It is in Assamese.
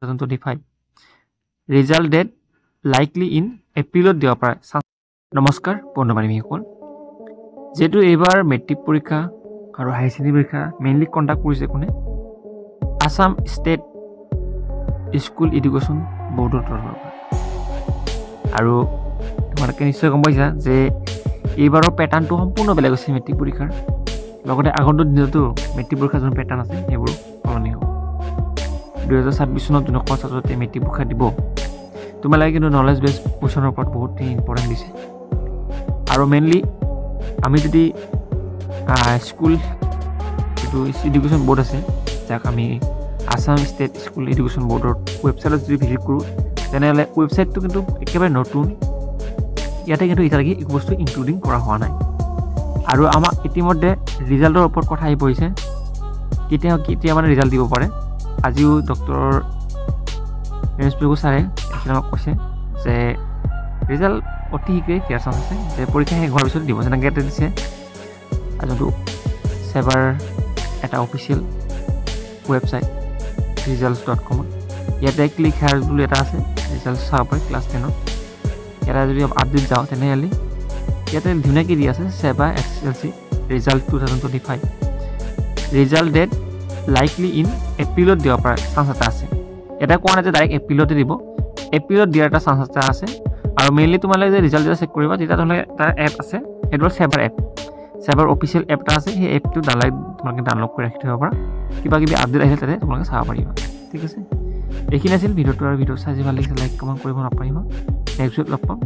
2025 ৰিজাল্ট ডেট লাইকলি ইন এপ্ৰিলত দিব পাৰে। নমস্কাৰ বন্ধু-বান্ধৱীসকল, যেহেতু এইবাৰ মেট্ৰিক পৰীক্ষা আৰু হাই ছেকেণ্ডেৰী পৰীক্ষা মেইনলি কণ্ডাক্ট কৰিছে কোনে? আসাম ষ্টেট স্কুল এডুকেশ্যন বৰ্ডৰ তৰফৰ পৰা। আৰু তোমালোকে নিশ্চয় গম পাইছা যে এইবাৰৰ পেটাৰ্ণটো সম্পূৰ্ণ বেলেগ হৈছে মেট্ৰিক পৰীক্ষাৰ। লগতে আগন্তুক দিনতো মেট্ৰিক পৰীক্ষাৰ যোন পেটাৰ্ণ আছে সেইবোৰ সলনি হ'ব। 2026 চনত যোনসকল ছাত্ৰ-ছাত্ৰীয়ে মেট্ৰিক পৰীক্ষা দিব, তোমালোকে কিন্তু নলেজ বেছ কুৱেশ্যনৰ ওপৰত বহুতখিনি ইম্পৰ্টেণ্ট দিছে। আৰু মেইনলি আমি যদি স্কুল যিটো এডুকেশ্যন বৰ্ড আছে, যাক আমি আসাম ষ্টেট স্কুল এডুকেশ্যন বৰ্ডৰ ৱেবছাইটত যদি ভিজিট কৰোঁ, তেনেহ'লে ৱেবছাইটটো কিন্তু একেবাৰে নতুন। ইয়াতে কিন্তু এতিয়ালৈকে একো বস্তু ইনক্লুডিং কৰা হোৱা নাই। আৰু আমাক ইতিমধ্যে ৰিজাল্টৰ ওপৰত কথা আহি পৰিছে, কেতিয়া মানে ৰিজাল্ট দিব পাৰে। আজিও ডক্টৰ ৰেঞ্জ পেগু ছাৰে এইখিনি আমাক কৈছে যে ৰিজাল্ট অতি শীঘ্ৰেই দিয়াৰ চান্স আছে, যে পৰীক্ষা শেষ হোৱাৰ পিছত দিব। যেনেকৈ ইয়াতে দিছে যোনটো ছেবাৰ এটা অফিচিয়েল ৱেবছাইট results.com, ইয়াতে ক্লিক হেয়াৰ বুলি এটা আছে, ৰিজাল্ট চাব পাৰে ক্লাছ 10ৰ। ইয়াতে যদি আপডেট যাওঁ তেনেহ'লে ইয়াতে ধুনীয়াকৈ দি আছে SEBA SSLC result 2025 result date likely in এপ্ৰিলত দিব পাৰে চান্স এটা আছে। এটা কোৱা নাই যে ডাইৰেক্ট এপ্ৰিলতে দিব, এপ্ৰিলত দিয়াৰ এটা চান্স এটা আছে। আৰু মেইনলি তোমালোকে যে ৰিজাল্ট যেতিয়া চেক কৰিবা, তেতিয়া তোমালোকে তাৰ এপ আছে, সেইটো হ'ল ছেবাৰ এপ। ছেবাৰ অফিচিয়েল এপ এটা আছে, সেই এপটো তোমালোকে ডাউনলোড কৰি ৰাখি থ'ব পাৰা। কিবা কিবি আপডেট আহিলে তাতে তোমালোকে চাব পাৰিবা। ঠিক আছে, এইখিনি আছিল ভিডিঅ'টো। আৰু ভিডিঅ' চাই যি ভাল লাগিছে লাইক কমেণ্ট কৰিব নাপাৰিবা। নেক্সট ভিডিঅ'ত লগ পাম।